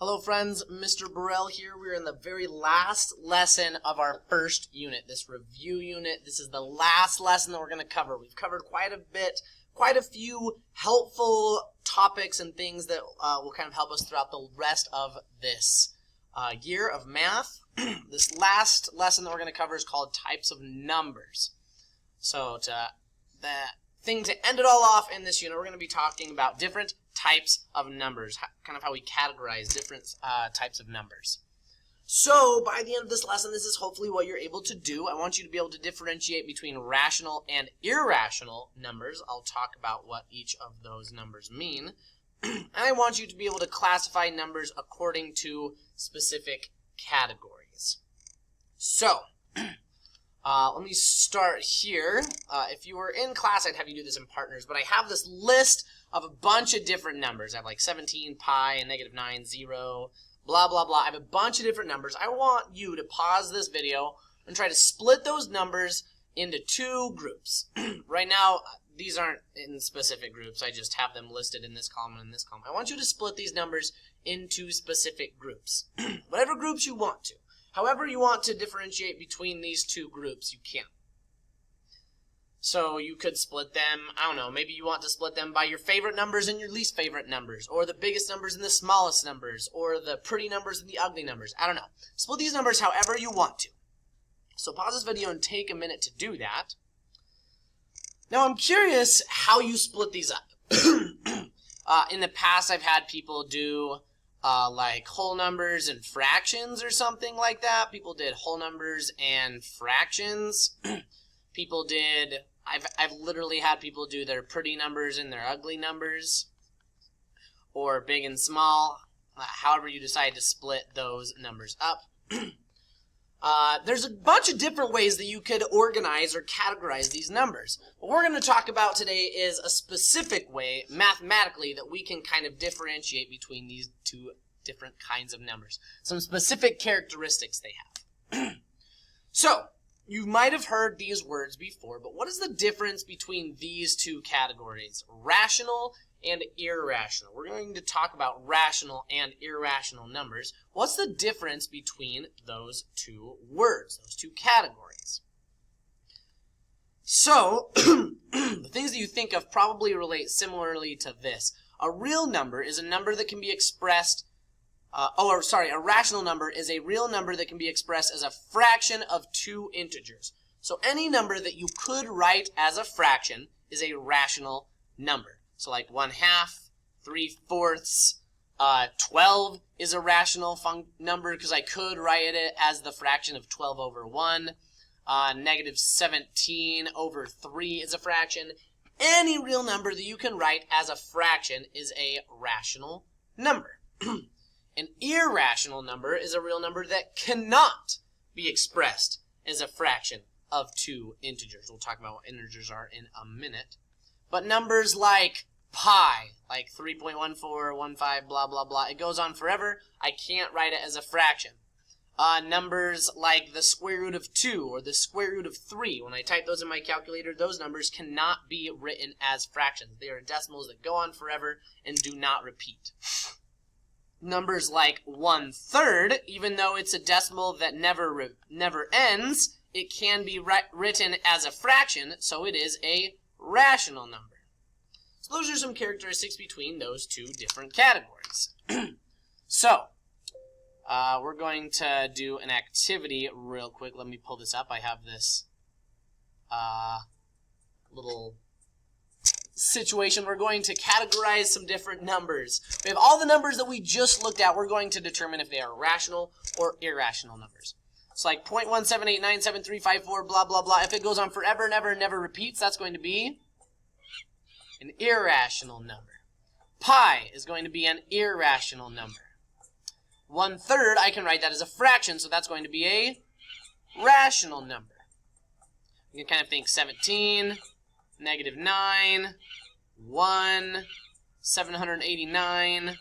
Hello friends, Mr. Burrell here. We're in the very last lesson of our first unit, this review unit. This is the last lesson that we're going to cover. We've covered quite a few helpful topics and things that will kind of help us throughout the rest of this year of math. This last lesson that we're going to cover is called types of numbers. So the thing to end it all off in this unit, we're going to be talking about different types of numbers, kind of how we categorize different types of numbers. So by the end of this lesson, this is hopefully what you're able to do. I want you to be able to differentiate between rational and irrational numbers. I'll talk about what each of those numbers mean. And I want you to be able to classify numbers according to specific categories. So let me start here. If you were in class, I'd have you do this in partners, but I have this list of a bunch of different numbers. I have like 17, pi, and -9, 0, blah, blah, blah. I have a bunch of different numbers. I want you to pause this video and try to split those numbers into two groups. Right now, these aren't in specific groups. I just have them listed in this column and in this column. I want you to split these numbers into specific groups. Whatever groups you want to. However you want to differentiate between these two groups, you can. So you could split them, I don't know, maybe you want to split them by your favorite numbers and your least favorite numbers, or the biggest numbers and the smallest numbers, or the pretty numbers and the ugly numbers. I don't know. Split these numbers however you want to. So pause this video and take a minute to do that. Now I'm curious how you split these up. In the past I've had people do like whole numbers and fractions or something like that. People did whole numbers and fractions. People did, I've literally had people do their pretty numbers and their ugly numbers, or big and small, however you decide to split those numbers up. There's a bunch of different ways that you could organize or categorize these numbers. What we're going to talk about today is a specific way, mathematically, that we can kind of differentiate between these two different kinds of numbers. Some specific characteristics they have. So, you might have heard these words before, but what is the difference between these two categories, rational and irrational? We're going to talk about rational and irrational numbers. What's the difference between those two words, those two categories? So, the things that you think of probably relate similarly to this. A real number is a number that can be expressed a rational number is a real number that can be expressed as a fraction of two integers. So any number that you could write as a fraction is a rational number. So like 1/2, 3/4, 12 is a rational number because I could write it as the fraction of 12 over 1. -17 over 3 is a fraction. Any real number that you can write as a fraction is a rational number. An irrational number is a real number that cannot be expressed as a fraction of two integers. We'll talk about what integers are in a minute. But numbers like pi, like 3.1415, blah, blah, blah, it goes on forever. I can't write it as a fraction. Numbers like the square root of 2 or the square root of 3, when I type those in my calculator, those numbers cannot be written as fractions. They are decimals that go on forever and do not repeat. Numbers like 1/3, even though it's a decimal that never ends, it can be written as a fraction, so it is a rational number. So those are some characteristics between those two different categories. So, we're going to do an activity real quick. Let me pull this up. I have this little situation. We're going to categorize some different numbers. We have all the numbers that we just looked at. We're going to determine if they are rational or irrational numbers. It's like 0.178973554, blah, blah, blah. If it goes on forever and ever and never repeats, that's going to be an irrational number. Pi is going to be an irrational number. 1/3, I can write that as a fraction, so that's going to be a rational number. You can kind of think 17, -9, 1, 789,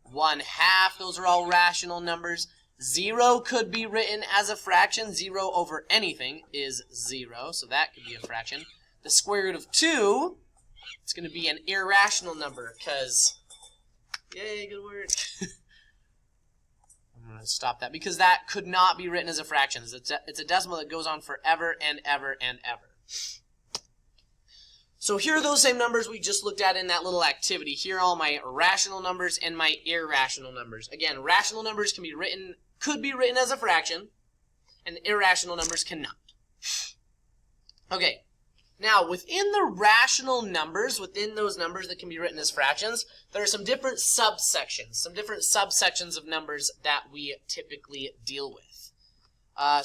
1/2, those are all rational numbers. 0 could be written as a fraction. 0 over anything is 0, so that could be a fraction. The square root of 2, it's going to be an irrational number because, yay, good work. to stop that because that could not be written as a fraction. It's a decimal that goes on forever and ever and ever. So here are those same numbers we just looked at in that little activity. Here are all my rational numbers and my irrational numbers. Again, rational numbers could be written as a fraction, and irrational numbers cannot. Okay, now within the rational numbers, within those numbers that can be written as fractions, there are some different subsections of numbers that we typically deal with.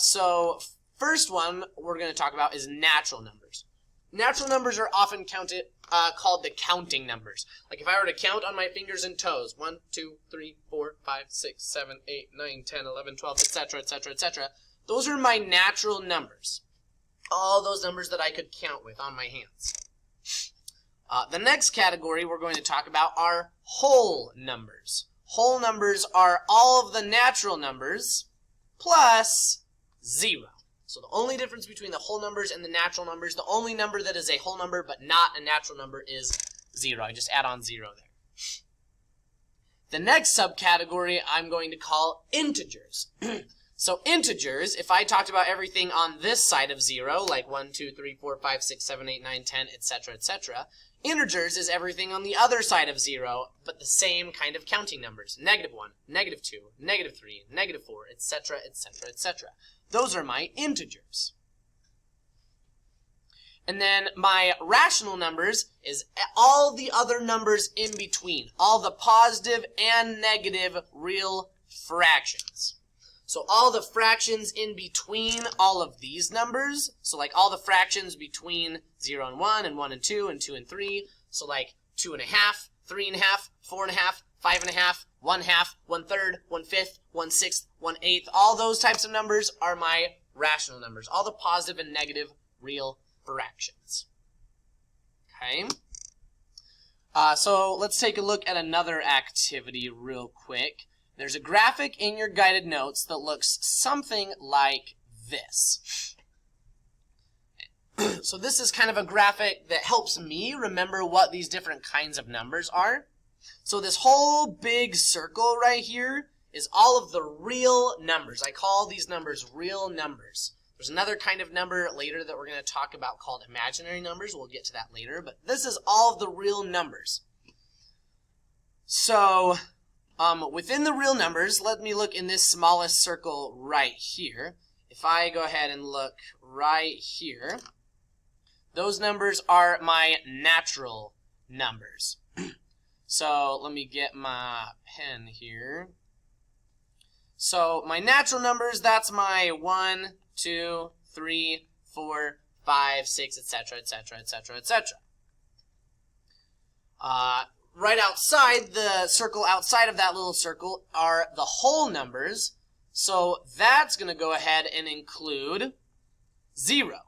So first one we're going to talk about is natural numbers. Natural numbers are often called the counting numbers. Like if I were to count on my fingers and toes, 1, 2, 3, 4, 5, 6, 7, 8, 9, 10, 11, 12, etc., etc., etc. Those are my natural numbers. All those numbers that I could count with on my hands. The next category we're going to talk about are whole numbers. Whole numbers are all of the natural numbers plus 0. So the only difference between the whole numbers and the natural numbers, the only number that is a whole number but not a natural number is 0. I just add on 0 there. The next subcategory I'm going to call integers. So integers, if I talked about everything on this side of 0, like 1, 2, 3, 4, 5, 6, 7, 8, 9, 10, etc., etc., integers is everything on the other side of 0, but the same kind of counting numbers. -1, -2, -3, -4, etc., etc., etc. Those are my integers. And then my rational numbers is all the other numbers in between, all the positive and negative real fractions. So all the fractions in between all of these numbers, so like all the fractions between 0 and 1 and 1 and 2 and 2 and 3, so like 2.5, 3.5, 4.5, 5.5, 1/2, 1/3, 1/5, 1/6, 1/8, all those types of numbers are my rational numbers, all the positive and negative real fractions. Okay? So let's take a look at another activity real quick. There's a graphic in your guided notes that looks something like this. So this is kind of a graphic that helps me remember what these different kinds of numbers are. So this whole big circle right here is all of the real numbers. I call these numbers real numbers. There's another kind of number later that we're going to talk about called imaginary numbers. We'll get to that later, but this is all of the real numbers. So within the real numbers, let me look in this smallest circle right here. If I go ahead and look right here, those numbers are my natural numbers. So let me get my pen here. So my natural numbers, that's my 1, 2, 3, 4, 5, 6, etc., etc., etc., etc. Right outside, the circle outside of that little circle are the whole numbers. So that's going to go ahead and include 0.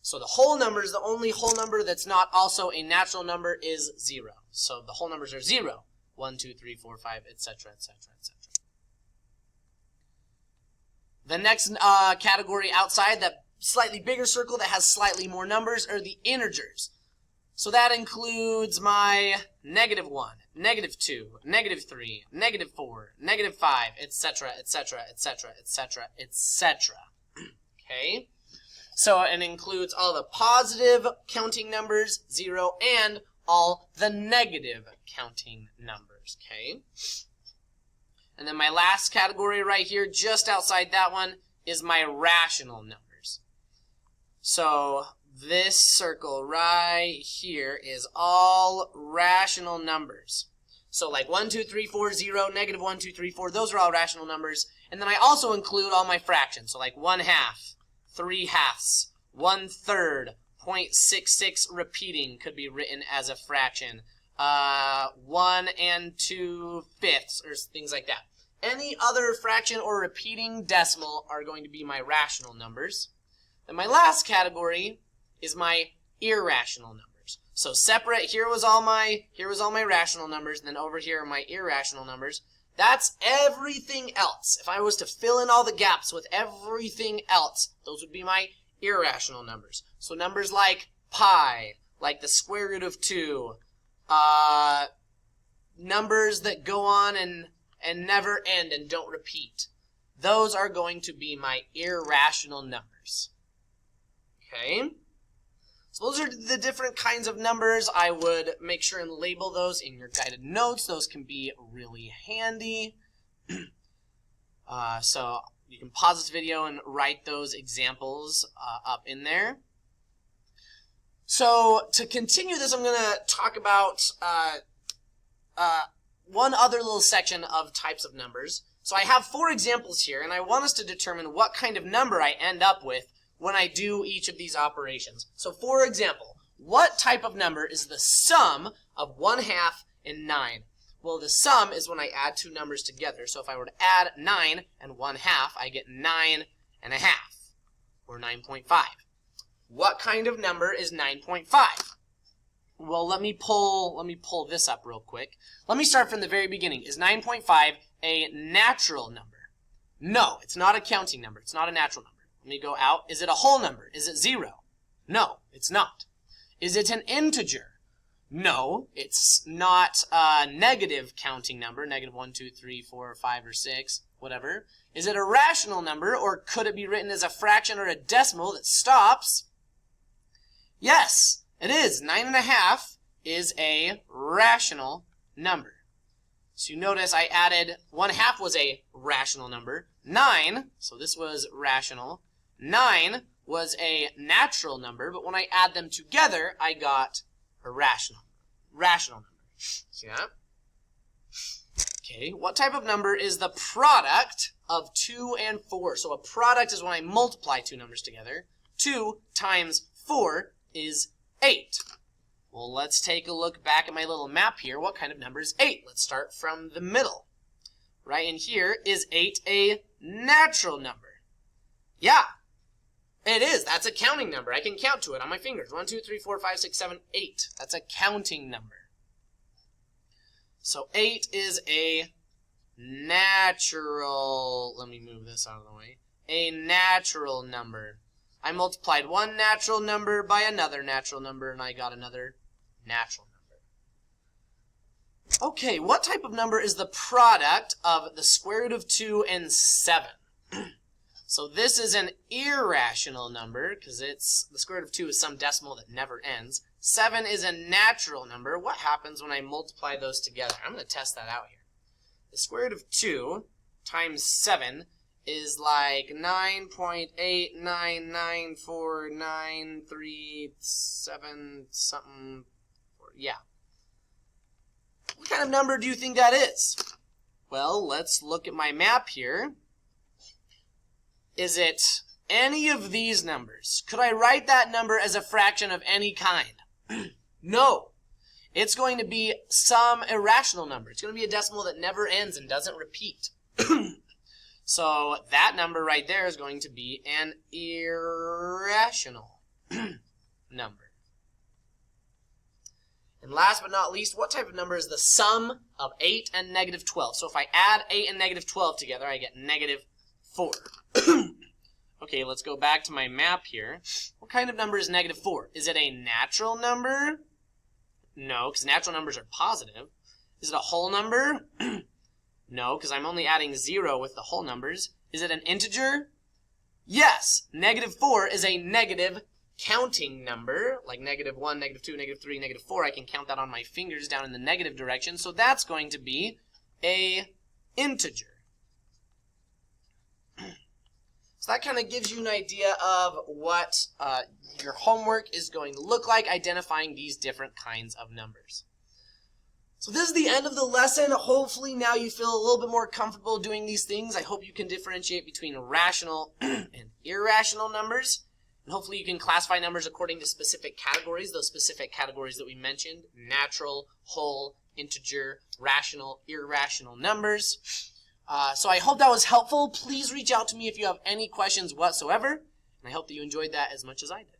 So the whole numbers, the only whole number that's not also a natural number is 0. So the whole numbers are 0, 1, 2, 3, 4, 5, etc., etc., etc. The next category outside, that slightly bigger circle that has slightly more numbers, are the integers. So that includes my -1, -2, -3, -4, -5, etc., etc., etc., etc., etc. Okay? So it includes all the positive counting numbers, 0, and all the negative counting numbers. Okay? And then my last category right here, just outside that one, is my rational numbers. So this circle right here is all rational numbers. So like 1, 2, 3, 4, 0, -1, 2, 3, 4, those are all rational numbers. And then I also include all my fractions. So like 1/2, 3/2, 1/3, 0.66 repeating could be written as a fraction. 1 2/5, or things like that. Any other fraction or repeating decimal are going to be my rational numbers. Then my last category is my irrational numbers. So separate, here was all my rational numbers, and then over here are my irrational numbers. That's everything else. If I was to fill in all the gaps with everything else, those would be my irrational numbers. So numbers like pi, like the square root of 2, numbers that go on and and never end and don't repeat. Those are going to be my irrational numbers. Okay? So those are the different kinds of numbers. I would make sure and label those in your guided notes. Those can be really handy. So you can pause this video and write those examples up in there. So to continue this, I'm going to talk about one other little section of types of numbers. So I have 4 examples here, and I want us to determine what kind of number I end up with when I do each of these operations. So for example, what type of number is the sum of 1/2 and 9? Well, the sum is when I add 2 numbers together. So if I were to add 9 and 1/2, I get 9.5, or 9.5. What kind of number is 9.5? Well, let me pull this up real quick. Let me start from the very beginning. Is 9.5 a natural number? No, it's not a counting number. It's not a natural number. Let me go out. Is it a whole number? Is it 0? No, it's not. Is it an integer? No, it's not a negative counting number, negative 1, 2, 3, 4, 5, or 6, whatever. Is it a rational number, or could it be written as a fraction or a decimal that stops? Yes, it is. 9.5 is a rational number. So you notice I added 1/2 was a rational number. 9, so this was rational. 9 was a natural number, but when I add them together, I got a rational number. See that? Okay, what type of number is the product of 2 and 4? So a product is when I multiply 2 numbers together. 2 times 4 is 8. Well, let's take a look back at my little map here. What kind of number is 8? Let's start from the middle. Right in here, is 8 a natural number? Yeah, it is. That's a counting number. I can count to it on my fingers. 1, 2, 3, 4, 5, 6, 7, 8. That's a counting number. So 8 is a natural, let me move this out of the way, a natural number. I multiplied one natural number by another natural number, and I got another natural number. Okay, what type of number is the product of the square root of 2 and 7? So this is an irrational number, because it's the square root of 2 is some decimal that never ends. 7 is a natural number. What happens when I multiply those together? I'm going to test that out here. The square root of 2 times 7 is like 9.899493 something. Yeah. What kind of number do you think that is? Well, let's look at my map here. Is it any of these numbers? Could I write that number as a fraction of any kind? No. It's going to be some irrational number. It's going to be a decimal that never ends and doesn't repeat. So that number right there is going to be an irrational number. And last but not least, what type of number is the sum of 8 and negative 12? So if I add 8 and negative 12 together, I get negative 4. Okay, let's go back to my map here. What kind of number is negative 4? Is it a natural number? No, because natural numbers are positive. Is it a whole number? No, because I'm only adding 0 with the whole numbers. Is it an integer? Yes, negative 4 is a negative counting number, like negative 1, negative 2, negative 3, negative 4. I can count that on my fingers down in the negative direction, so that's going to be a integer. So that kind of gives you an idea of what your homework is going to look like, identifying these different kinds of numbers. So this is the end of the lesson. Hopefully now you feel a little bit more comfortable doing these things. I hope you can differentiate between rational and irrational numbers. And hopefully you can classify numbers according to specific categories, those specific categories that we mentioned: natural, whole, integer, rational, irrational numbers. So I hope that was helpful. Please reach out to me if you have any questions whatsoever. And I hope that you enjoyed that as much as I did.